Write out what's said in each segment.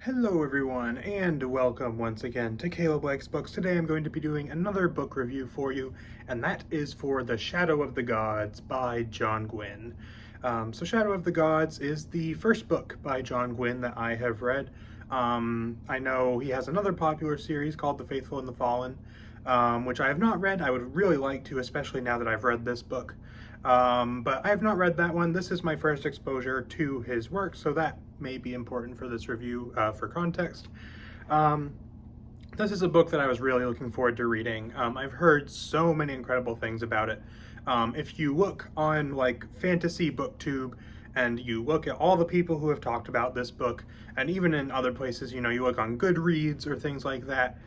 Hello everyone, and welcome once again to Caleb Likes Books. Today I'm going to be doing another book review for you, and that is for The Shadow of the Gods by John Gwynne. So Shadow of the Gods is the first book by John Gwynne that I have read. I know he has another popular series called The Faithful and the Fallen, which I have not read. I would really like to, especially now that I've read this book. But I have not read that one. This is my first exposure to his work, so that may be important for this review for context. This is a book that I was really looking forward to reading. I've heard so many incredible things about it. If you look on like Fantasy BookTube and you look at all the people who have talked about this book, and even in other places, you look on Goodreads or things like that,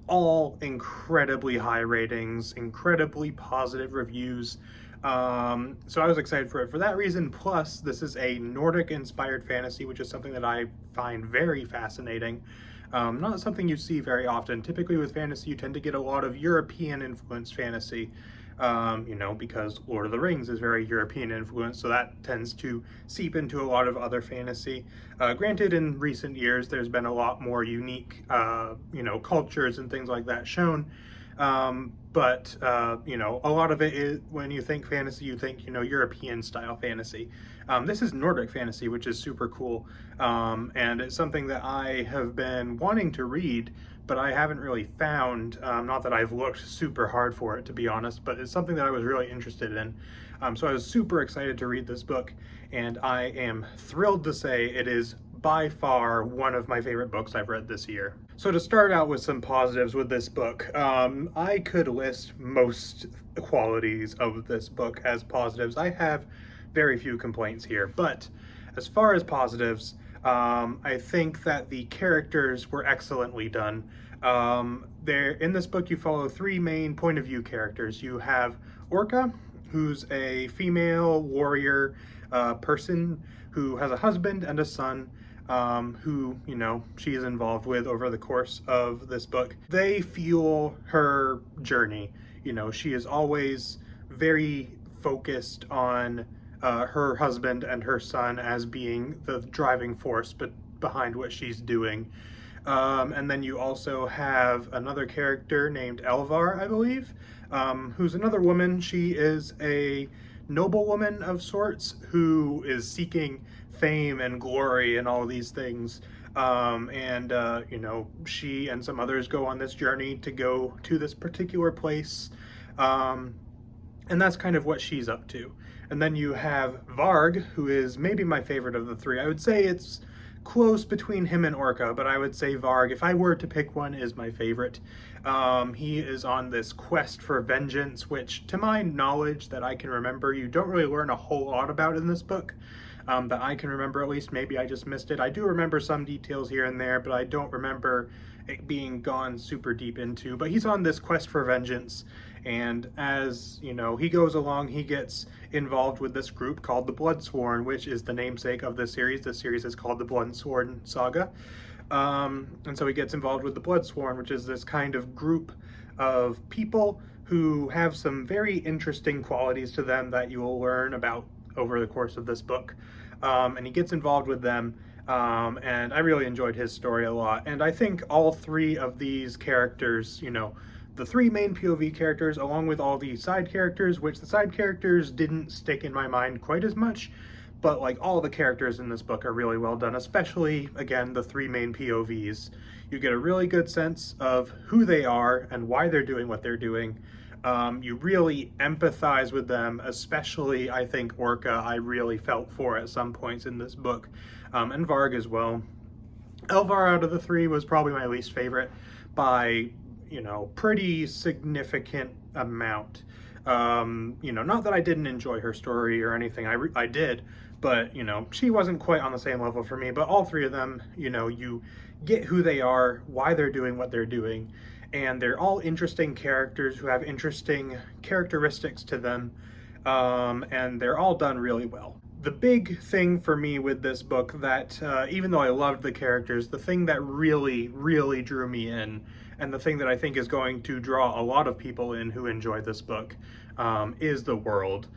all incredibly high ratings, incredibly positive reviews. So I was excited for it for that reason. Plus, this is a Nordic-inspired fantasy, which is something that I find very fascinating. Not something you see very often. Typically with fantasy, you tend to get a lot of European-influenced fantasy, because Lord of the Rings is very European-influenced, so that tends to seep into a lot of other fantasy. Granted, in recent years, there's been a lot more unique, cultures and things like that shown. But a lot of it is, when you think fantasy, you think, European style fantasy. This is Nordic fantasy, which is super cool. And it's something that I have been wanting to read, but I haven't really found. Not that I've looked super hard for it, to be honest, but it's something that I was really interested in. So I was super excited to read this book, and I am thrilled to say it is by far one of my favorite books I've read this year. So to start out with some positives with this book, I could list most qualities of this book as positives. I have very few complaints here, but as far as positives, I think that the characters were excellently done. In this book, you follow three main point of view characters. You have Orca, who's a female warrior person who has a husband and a son, who, she is involved with over the course of this book. They fuel her journey. She is always very focused on her husband and her son as being the driving force behind what she's doing. And then you also have another character named Elvar, I believe, who's another woman. She is a noblewoman of sorts who is seeking fame and glory and all these things. She and some others go on this journey to go to this particular place. And that's kind of what she's up to. And then you have Varg, who is maybe my favorite of the three. I would say it's close between him and Orca, but I would say Varg, if I were to pick one, is my favorite. He is on this quest for vengeance, which, to my knowledge that I can remember, you don't really learn a whole lot about in this book. That I can remember, at least. Maybe I just missed it. I do remember some details here and there, but I don't remember it being gone super deep into. But he's on this quest for vengeance, and as he goes along, he gets involved with this group called the Bloodsworn, which is the namesake of this series. This series is called the Bloodsworn Saga. And so he gets involved with the Bloodsworn, which is this kind of group of people who have some very interesting qualities to them that you will learn about over the course of this book. And he gets involved with them, and I really enjoyed his story a lot. And I think all three of these characters, the three main POV characters, along with all the side characters, which the side characters didn't stick in my mind quite as much, but like all the characters in this book are really well done, especially, again, the three main POVs. You get a really good sense of who they are and why they're doing what they're doing. You really empathize with them, especially, I think, Orca, I really felt for at some points in this book, and Varg as well. Elvar out of the three was probably my least favorite by, pretty significant amount. Not that I didn't enjoy her story or anything, I did, but, she wasn't quite on the same level for me. But all three of them, you get who they are, why they're doing what they're doing, and they're all interesting characters who have interesting characteristics to them, and they're all done really well. The big thing for me with this book that, even though I loved the characters, the thing that really, really drew me in, and the thing that I think is going to draw a lot of people in who enjoy this book, is the world.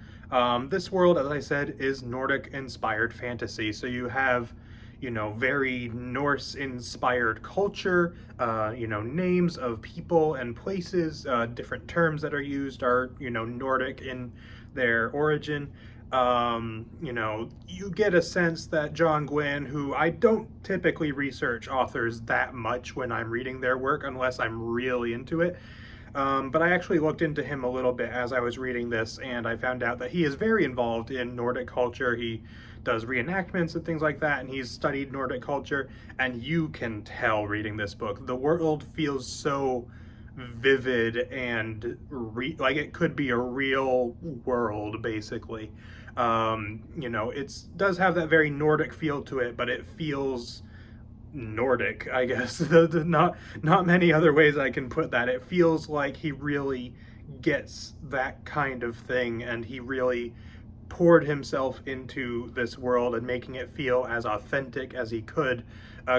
This world, as I said, is Nordic-inspired fantasy, so you have very Norse-inspired culture. Names of people and places, different terms that are used are, Nordic in their origin. You get a sense that John Gwynne, who I don't typically research authors that much when I'm reading their work unless I'm really into it, but I actually looked into him a little bit as I was reading this, and I found out that he is very involved in Nordic culture. He does reenactments and things like that, and he's studied Nordic culture, and you can tell reading this book. The world feels so vivid and like it could be a real world, basically. It does have that very Nordic feel to it, but it feels Nordic, I guess. Not many other ways I can put that. It feels like he really gets that kind of thing, and he really poured himself into this world and making it feel as authentic as he could.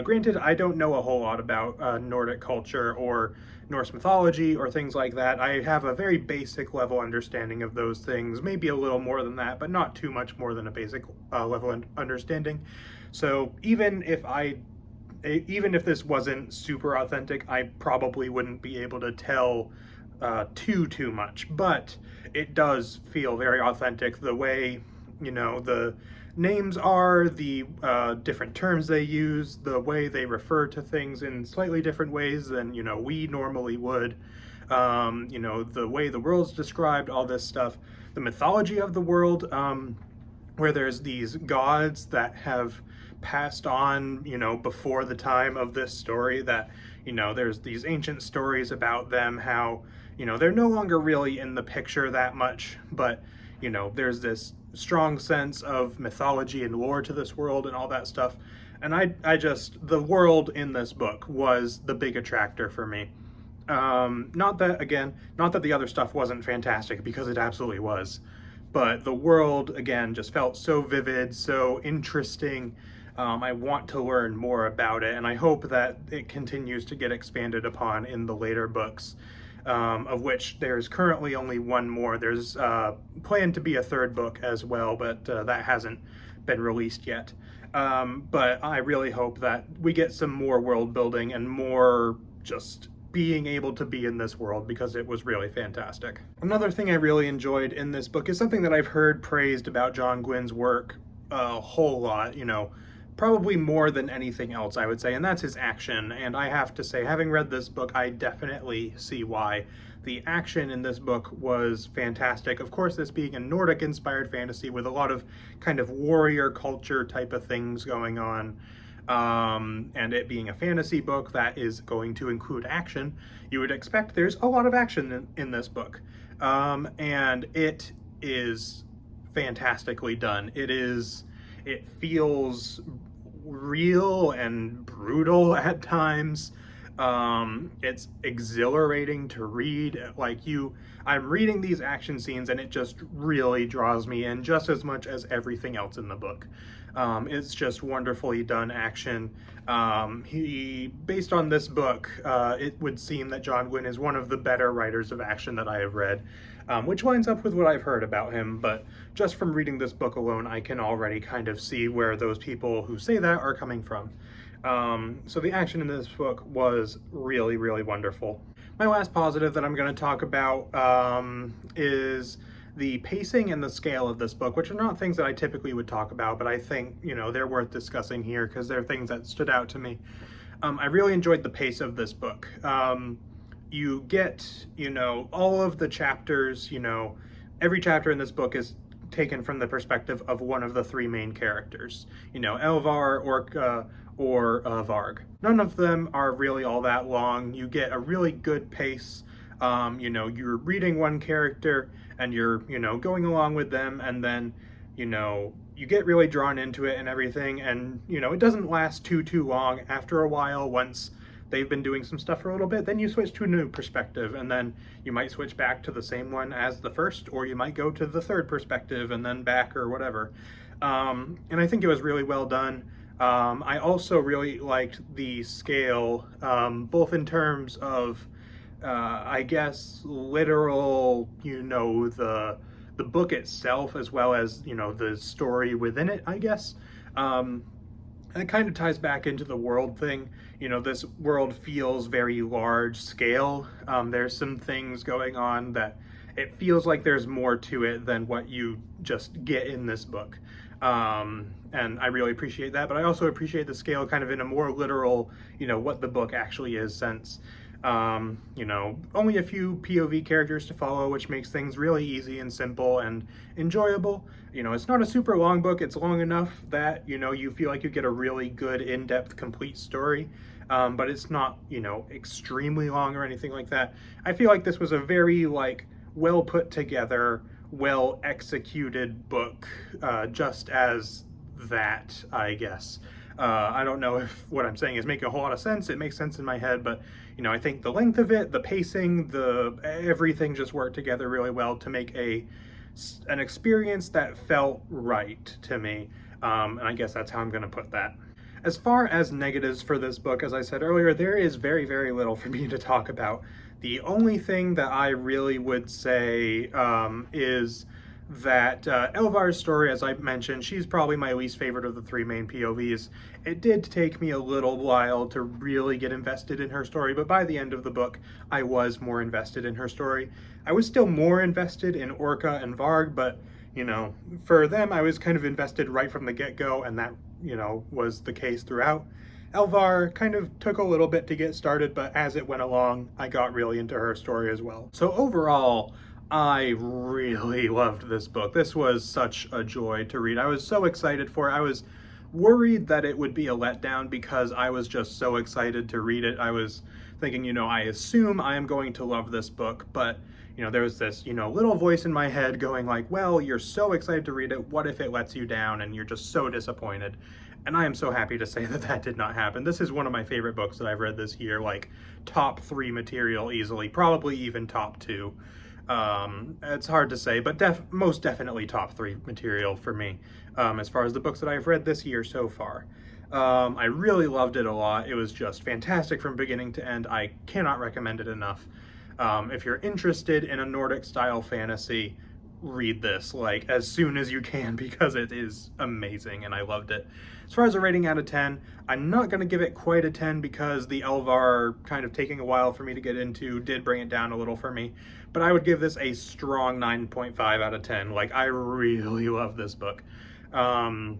Granted, I don't know a whole lot about Nordic culture or Norse mythology or things like that. I have a very basic level understanding of those things, maybe a little more than that, but not too much more than a basic level understanding. So even if this wasn't super authentic, I probably wouldn't be able to tell too much, but it does feel very authentic. The way, the names are, the different terms they use, the way they refer to things in slightly different ways than, we normally would, the way the world's described, all this stuff, the mythology of the world, where there's these gods that have passed on, before the time of this story, that, there's these ancient stories about them, how, they're no longer really in the picture that much, but, there's this strong sense of mythology and lore to this world and all that stuff. And the world in this book was the big attractor for me. Not that the other stuff wasn't fantastic, because it absolutely was. But the world, again, just felt so vivid, so interesting. I want to learn more about it, and I hope that it continues to get expanded upon in the later books, of which there's currently only one more. There's planned to be a third book as well, but that hasn't been released yet. But I really hope that we get some more world building and more just being able to be in this world, because it was really fantastic. Another thing I really enjoyed in this book is something that I've heard praised about John Gwynne's work a whole lot, probably more than anything else, I would say, and that's his action. And I have to say, having read this book, I definitely see why. The action in this book was fantastic. Of course, this being a Nordic-inspired fantasy with a lot of kind of warrior culture type of things going on, and it being a fantasy book that is going to include action, you would expect there's a lot of action in this book. And it is fantastically done. It feels real and brutal at times. It's exhilarating to read. I'm reading these action scenes and it just really draws me in just as much as everything else in the book. It's just wonderfully done action. Based on this book, it would seem that John Gwynne is one of the better writers of action that I have read, which lines up with what I've heard about him, but just from reading this book alone, I can already kind of see where those people who say that are coming from. So the action in this book was really, really wonderful. My last positive that I'm going to talk about is the pacing and the scale of this book, which are not things that I typically would talk about, but I think, they're worth discussing here because they're things that stood out to me. I really enjoyed the pace of this book. You get, all of the chapters, every chapter in this book is taken from the perspective of one of the three main characters, Elvar, Orca, or Varg. None of them are really all that long. You get a really good pace. You're reading one character and you're, going along with them, and then, you get really drawn into it and everything, and, it doesn't last too long. After a while, once they've been doing some stuff for a little bit, then you switch to a new perspective, and then you might switch back to the same one as the first, or you might go to the third perspective and then back, or whatever. And I think it was really well done. I also really liked the scale, both in terms of, I guess, literal, the book itself, as well as, the story within it, I guess. And it kind of ties back into the world thing. You know, this world feels very large scale. There's some things going on that it feels like there's more to it than what you just get in this book. And I really appreciate that, but I also appreciate the scale kind of in a more literal, you know, what the book actually is sense. You know, only a few POV characters to follow, which makes things really easy and simple and enjoyable. You know, it's not a super long book. It's long enough that, you know, you feel like you get a really good, in-depth, complete story. But it's not, you know, extremely long or anything like that. I feel like this was a very, like, well put together, well executed book, just as that, I guess. I don't know if what I'm saying is making a whole lot of sense. It makes sense in my head, but you know, I think the length of it, the pacing, everything just worked together really well to make an experience that felt right to me. And I guess that's how I'm going to put that. As far as negatives for this book, as I said earlier, there is very, very little for me to talk about. The only thing that I really would say is that Elvar's story, as I mentioned, she's probably my least favorite of the three main POVs. It did take me a little while to really get invested in her story, but by the end of the book, I was more invested in her story. I was still more invested in Orca and Varg, but, you know, for them, I was kind of invested right from the get-go, and that, you know, was the case throughout. Elvar kind of took a little bit to get started, but as it went along, I got really into her story as well. So overall, I really loved this book. This was such a joy to read. I was so excited for it. I was worried that it would be a letdown because I was just so excited to read it. I was thinking, you know, I assume I am going to love this book, but you know, there was this, you know, little voice in my head going like, well, you're so excited to read it. What if it lets you down and you're just so disappointed? And I am so happy to say that that did not happen. This is one of my favorite books that I've read this year, like top 3 material easily, probably even top 2. It's hard to say, but most definitely top 3 material for me, as far as the books that I've read this year so far. I really loved it a lot. It was just fantastic from beginning to end. I cannot recommend it enough. If you're interested in a Nordic style fantasy, read this like as soon as you can because it is amazing and I loved it. As far as a rating out of 10, I'm not going to give it quite a 10 because the Elvar kind of taking a while for me to get into did bring it down a little for me, but I would give this a strong 9.5 out of 10. Like, I really love this book. And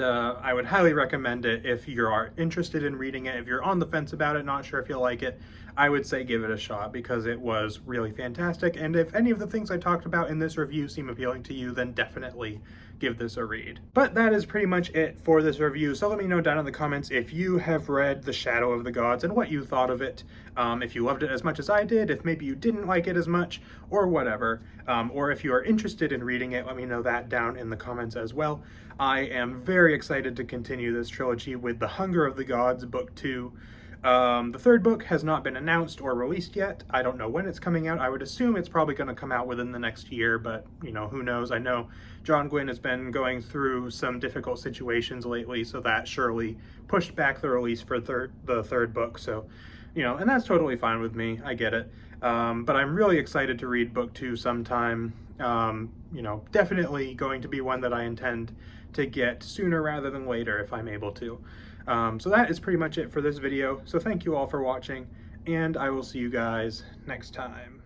I would highly recommend it if you are interested in reading it. If you're on the fence about it, not sure if you'll like it, I would say give it a shot because it was really fantastic. And if any of the things I talked about in this review seem appealing to you, then definitely give this a read. But that is pretty much it for this review. So let me know down in the comments if you have read The Shadow of the Gods and what you thought of it. If you loved it as much as I did, if maybe you didn't like it as much, or whatever. Or if you are interested in reading it, let me know that down in the comments as well. I am very excited to continue this trilogy with The Hunger of the Gods, Book 2. The third book has not been announced or released yet. I don't know when it's coming out. I would assume it's probably going to come out within the next year, but, you know, who knows? I know John Gwynne has been going through some difficult situations lately, so that surely pushed back the release for the third book. So, you know, and that's totally fine with me. I get it. But I'm really excited to read Book 2 sometime. You know, definitely going to be one that I intend to get sooner rather than later if I'm able to. So that is pretty much it for this video. So thank you all for watching, and I will see you guys next time.